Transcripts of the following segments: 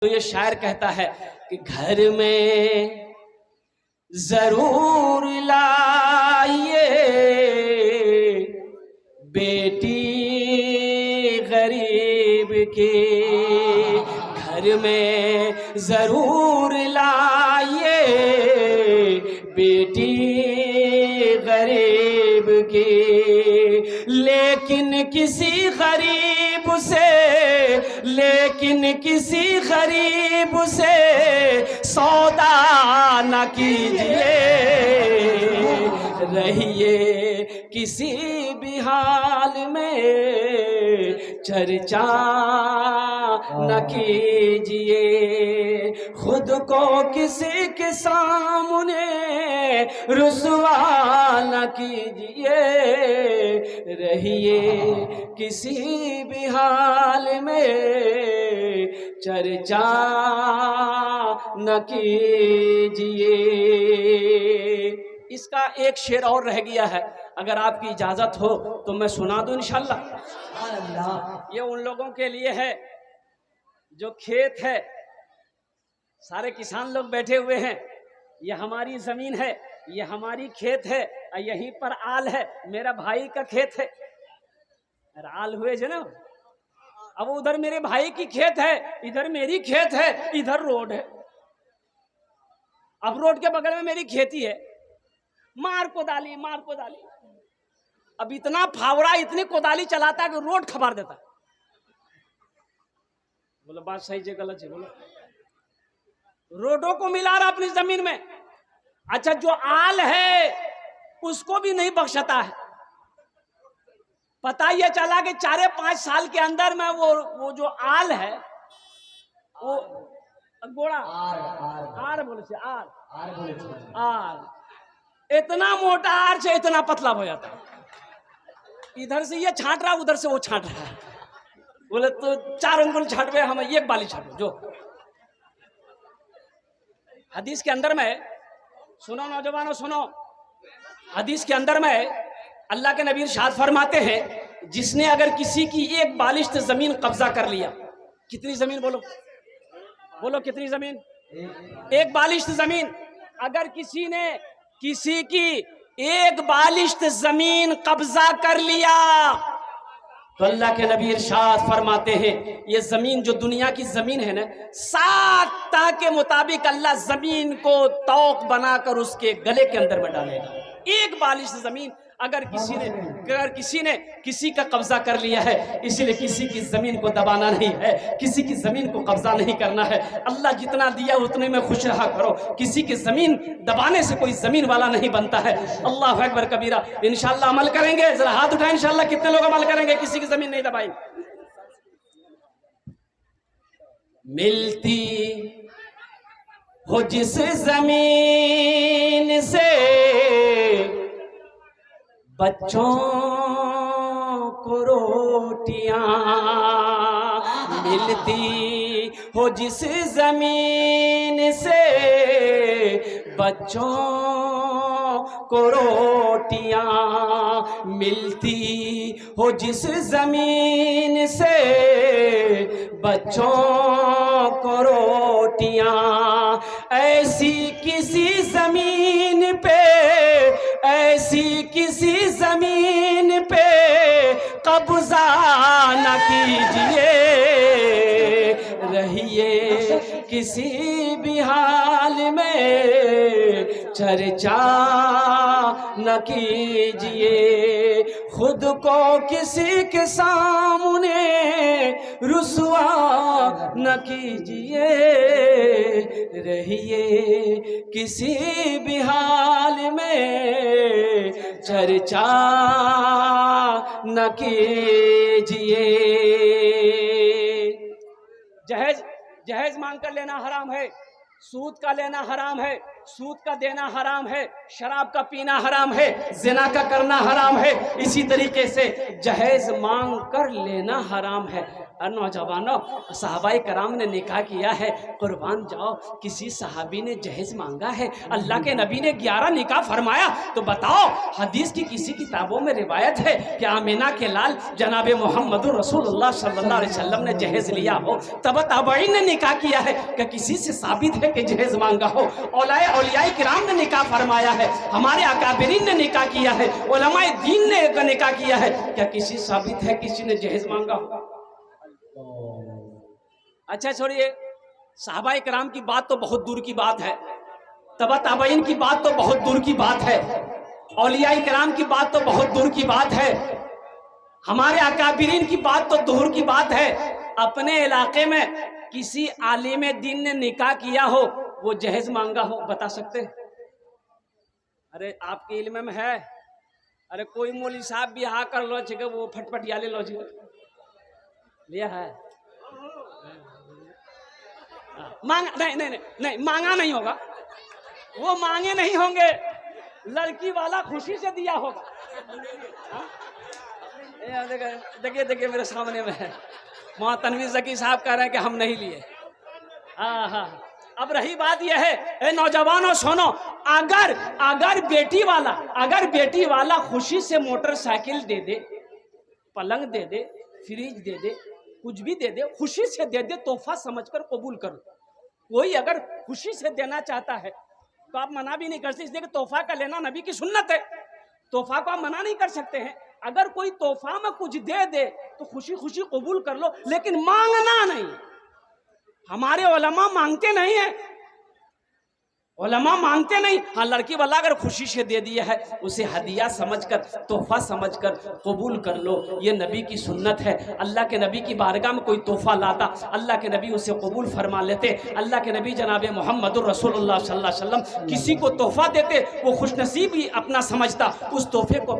तो ये शायर कहता है कि घर में जरूर लाइए बेटी गरीब की, घर में जरूर लाइए बेटी गरीब की। लेकिन किसी गरीब से, लेकिन किसी गरीब से सौदा न कीजिए, रहिए किसी भी हाल में चर्चा न कीजिए, खुद को किसी के सामने रुसवा न कीजिए, रहिए किसी भी हाल में चर्चा न कीजिए। इसका एक शेर और रह गया है, अगर आपकी इजाजत हो तो मैं सुना दूं इंशाल्लाह। ये उन लोगों के लिए है जो खेत है, सारे किसान लोग बैठे हुए हैं, ये हमारी जमीन है, ये हमारी खेत है, यहीं पर आल है, मेरा भाई का खेत है, आल हुए जो ना। अब उधर मेरे भाई की खेत है, इधर मेरी खेत है, इधर रोड है, अब रोड के बगल में मेरी खेती है, मार कोदाली मार कोदाली। अब इतना फावड़ा इतनी कोदाली चलाता है कि रोड खबार देता है। बोलो बात सही है गलत है? बोलो। रोडों को मिला रहा अपनी जमीन में। अच्छा, जो आल है उसको भी नहीं बख्शता है। पता ये चला कि 4-5 साल के अंदर में वो जो आल है, वो गोड़ा आर बोले से आर इतना मोटा आर से इतना पतला हो जाता है। इधर से ये छांट रहा, उधर से वो छांट रहा है। बोले तो 4 अंगुल छांटवे, हम एक बाली छांटो। जो हदीस के अंदर में, सुनो नौजवानों सुनो, हदीस के अंदर में अल्लाह के नबी इरशाद फरमाते हैं, जिसने अगर किसी की एक बालिश्त जमीन कब्जा कर लिया, कितनी जमीन बोलो बोलो कितनी जमीन? एक बालिश्त जमीन। अगर किसी ने किसी की एक बालिश्त जमीन कब्जा कर लिया तो अल्लाह के नबी इरशाद फरमाते हैं, ये जमीन जो दुनिया की जमीन है ना, 7 ता के मुताबिक अल्लाह जमीन को तौक बनाकर उसके गले के अंदर में डालेगा। एक बालिश जमीन अगर किसी ने किसी का कब्जा कर लिया है, इसीलिए किसी की जमीन को दबाना नहीं है, किसी की जमीन को कब्जा नहीं करना है। अल्लाह जितना दिया उतने में खुश रहा करो, किसी की जमीन दबाने से कोई जमीन वाला नहीं बनता है। अल्लाह अकबर कबीरा। इंशाअल्लाह अमल करेंगे, जरा हाथ उठाएं इंशाअल्लाह। कितने लोग अमल करेंगे? किसी की जमीन नहीं दबाएंगे। मिलती हो जिस जमीन से बच्चों को रोटियां, मिलती हो जिस जमीन से बच्चों को रोटियां, मिलती हो जिस जमीन से बच्चों को रोटियां, ऐसी किसी जमीन पे, ऐसी किसी जमीन पे कब्जा न कीजिए, रहिए किसी भी हाल में चर्चा न कीजिए, खुद को किसी के सामने रुसवा न कीजिए, रहिए किसी भी हाल में चर्चा न कीजिए। जहेज मांग कर लेना हराम है, सूद का लेना हराम है, सूद का देना हराम है, शराब का पीना हराम है, जिना का करना हराम है, इसी तरीके से जहेज मांग कर लेना हराम है। और नौजवानों, सहाबाए कराम ने निकाह किया है, कुर्बान जाओ किसी सहाबी ने जहेज मांगा है, अल्लाह के नबी ने 11 निकाह फरमाया। तो बताओ हदीस की किसी किताबों में रिवायत है कि आमिना के लाल जनाब मोहम्मद रसूलुल्लाह सल्लल्लाहु अलैहि वसल्लम ने जहेज लिया हो? तब ताबईन ने निकाह किया है कि किसी से साबित है कि जहेज मांगा हो? औलियाए किराम ने निकाह फरमाया है, हमारे अकाबिरीन ने निकाह किया है, उलमाए दीन ने निकाह किया है, क्या किसी साबित है किसी ने जहेज मांगा हो? अच्छा छोड़िए, सहाबाए किराम की बात तो बहुत दूर की बात है, तबा ताबईन की बात तो बहुत दूर की बात है, औलियाए किराम की बात तो बहुत दूर की बात है, हमारे अकाबिरीन की बात तो दूर की बात है। अपने इलाके में किसी आलिम दीन ने निकाह किया हो, वो जहेज मांगा हो, बता सकते? अरे आपके इल्म में है? अरे कोई मौली साहब भी हाँ कर लो छे, वो फटफट याले लो छे लिया है। मांगा नहीं, नहीं नहीं नहीं, मांगा नहीं होगा, वो मांगे नहीं होंगे, लड़की वाला खुशी से दिया होगा। देखिए देखिए मेरे सामने में है, वहाँ तनवीर ज़की साहब कह रहे हैं कि हम नहीं लिए। हाँ, अब रही बात यह है, नौजवानों सुनो, अगर बेटी वाला खुशी से मोटरसाइकिल दे दे, पलंग दे दे, फ्रिज दे दे, कुछ भी दे दे, खुशी से दे दे, तोहफा समझकर कबूल करो। कोई अगर खुशी से देना चाहता है तो आप मना भी नहीं कर सकते, इसलिए कि तोहफा का लेना नबी की सुन्नत है, तोहफा को आप मना नहीं कर सकते हैं। अगर कोई तोहफा में कुछ दे दे तो खुशी खुशी कबूल कर लो, लेकिन मांगना नहीं। हमारे उलमा मांगते नहीं है, उलमा मांगते नहीं। हाँ, लड़की वाला अगर खुशी से दे दिया है, उसे हदिया समझकर, तोहफा समझकर कबूल कर लो, ये नबी की सुन्नत है। अल्लाह के नबी की बारगाह में कोई तोहफा लाता, अल्लाह के नबी उसे कबूल फरमा लेते। अल्लाह के नबी जनाब मोहम्मद रसूलुल्लाह सल्लल्लाहु अलैहि वसल्लम किसी को तोहफा देते, वो खुशनसीब ही अपना समझता, उस तोहफे को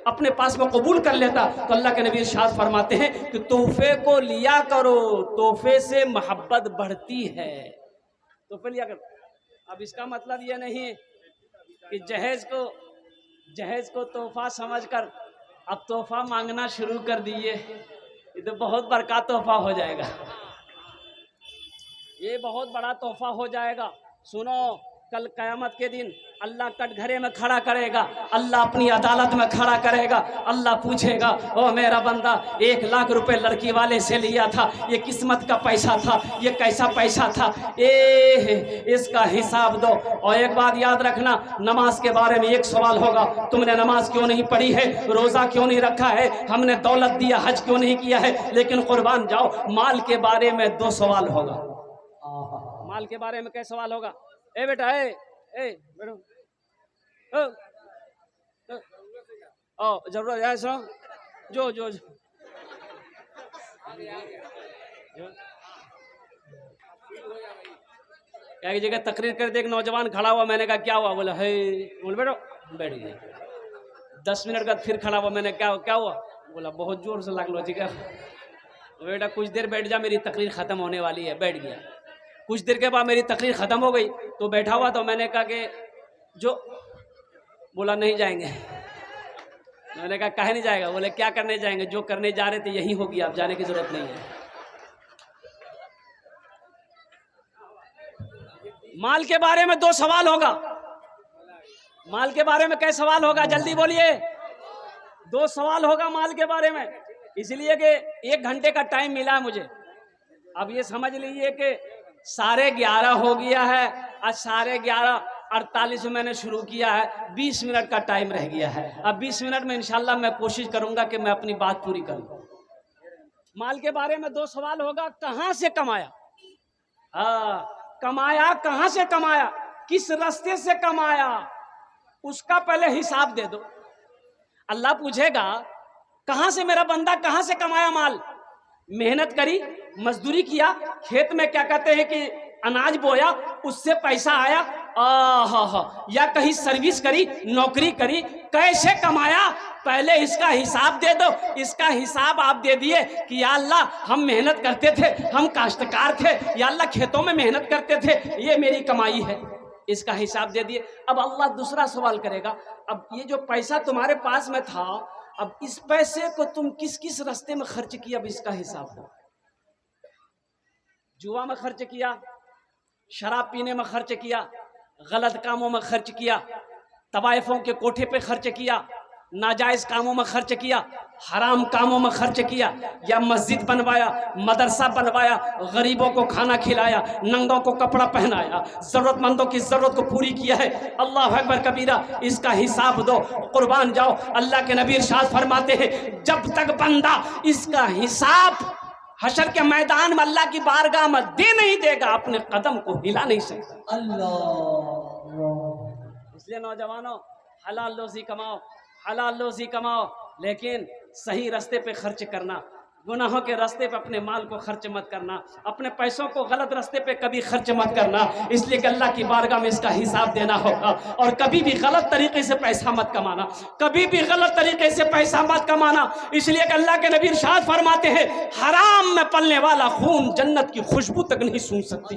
अपने पास में कबूल कर लेता। तो अल्लाह के नबी इरशाद फरमाते हैं कि तोहफे को लिया करो, तोहफे से मोहब्बत बढ़ती है। तोहफे लिया करो। अब इसका मतलब ये नहीं कि जहेज को तोहफा समझकर अब तोहफा मांगना शुरू कर दिए, ये तो बहुत बड़का तोहफा हो जाएगा, ये बहुत बड़ा तोहफा हो जाएगा। सुनो, कल क़यामत के दिन अल्लाह कटघरे में खड़ा करेगा, अल्लाह अपनी अदालत में खड़ा करेगा। अल्लाह पूछेगा, ओ मेरा बंदा, 1 लाख रुपए लड़की वाले से लिया था, ये किस्मत का पैसा था, ये कैसा पैसा था, इसका हिसाब दो। और एक बात याद रखना, नमाज के बारे में एक सवाल होगा, तुमने नमाज क्यों नहीं पढ़ी है, रोज़ा क्यों नहीं रखा है, हमने दौलत दिया, हज क्यों नहीं किया है। लेकिन कुर्बान जाओ, माल के बारे में 2 सवाल होगा। माल के बारे में क्या सवाल होगा? ए बेटा, ए बेटो, जरूरत है, सुनो, जो क्या जगह तकरीर कर दे, एक नौजवान खड़ा हुआ, मैंने कहा क्या हुआ? बोला है, बोल बेटो बैठ गए। 10 मिनट बाद फिर खड़ा हुआ, मैंने क्या हुआ? बोला बहुत जोर से लागलो जी का। बेटा कुछ देर बैठ जा, मेरी तकरीर खत्म होने वाली है। बैठ गया। कुछ देर के बाद मेरी तकरीर खत्म हो गई तो बैठा हुआ, तो मैंने कहा कि जो, बोला नहीं जाएंगे। मैंने कहा काहे नहीं जाएगा? बोले क्या करने जाएंगे, जो करने जा रहे थे यही होगी, आप जाने की जरूरत नहीं है। माल के बारे में 2 सवाल होगा। माल के बारे में क्या सवाल होगा? जल्दी बोलिए। 2 सवाल होगा माल के बारे में, इसलिए कि 1 घंटे का टाइम मिला है मुझे। अब ये समझ लीजिए कि 11:30 हो गया है, आज 11:48 में मैंने शुरू किया है, 20 मिनट का टाइम रह गया है। अब 20 मिनट में इंशाल्लाह मैं कोशिश करूंगा कि मैं अपनी बात पूरी करूं। माल के बारे में 2 सवाल होगा। कहां से कमाया? कमाया कहां से कमाया, किस रास्ते से कमाया, उसका पहले हिसाब दे दो। अल्लाह पूछेगा कहां से मेरा बंदा, कहां से कमाया माल? मेहनत करी, मजदूरी किया, खेत में क्या कहते हैं कि अनाज बोया, उससे पैसा आया, या कहीं सर्विस करी, नौकरी करी, कैसे कमाया, पहले इसका हिसाब दे दो। इसका हिसाब आप दे दिए कि या अल्लाह हम मेहनत करते थे, हम काश्तकार थे, या अल्लाह खेतों में मेहनत करते थे, ये मेरी कमाई है, इसका हिसाब दे दिए। अब अल्लाह दूसरा सवाल करेगा, अब ये जो पैसा तुम्हारे पास में था, अब इस पैसे को तुम किस किस रास्ते में खर्च किया, अब इसका हिसाब दो। जुआ में खर्च किया, शराब पीने में खर्च किया, गलत कामों में खर्च किया, तवाइफों के कोठे पे खर्च किया, नाजायज कामों में खर्च किया, हराम कामों में खर्च किया, या मस्जिद बनवाया, मदरसा बनवाया, गरीबों को खाना खिलाया, नंगों को कपड़ा पहनाया, जरूरतमंदों की जरूरत को पूरी किया है। अल्लाह अकबर कबीरा, इसका हिसाब दो, कुर्बान जाओ। अल्लाह के नबी इरशाद फरमाते हैं, जब तक बंदा इसका हिसाब हशर के मैदान में अल्लाह की बारगाह में दे नहीं देगा, अपने कदम को हिला नहीं सकता। इसलिए नौजवानों, हलाल रोजी कमाओ, हलाल रोजी कमाओ, लेकिन सही रास्ते पे खर्च करना, गुनाहों के रास्ते पे अपने माल को खर्च मत करना, अपने पैसों को गलत रास्ते पे कभी खर्च मत करना, इसलिए कि अल्लाह की बारगाह में इसका हिसाब देना होगा। और कभी भी गलत तरीके से पैसा मत कमाना, कभी भी गलत तरीके से पैसा मत कमाना, इसलिए कि अल्लाह के नबी इरशाद फरमाते हैं, हराम में पलने वाला खून जन्नत की खुशबू तक नहीं सूंघ सकती।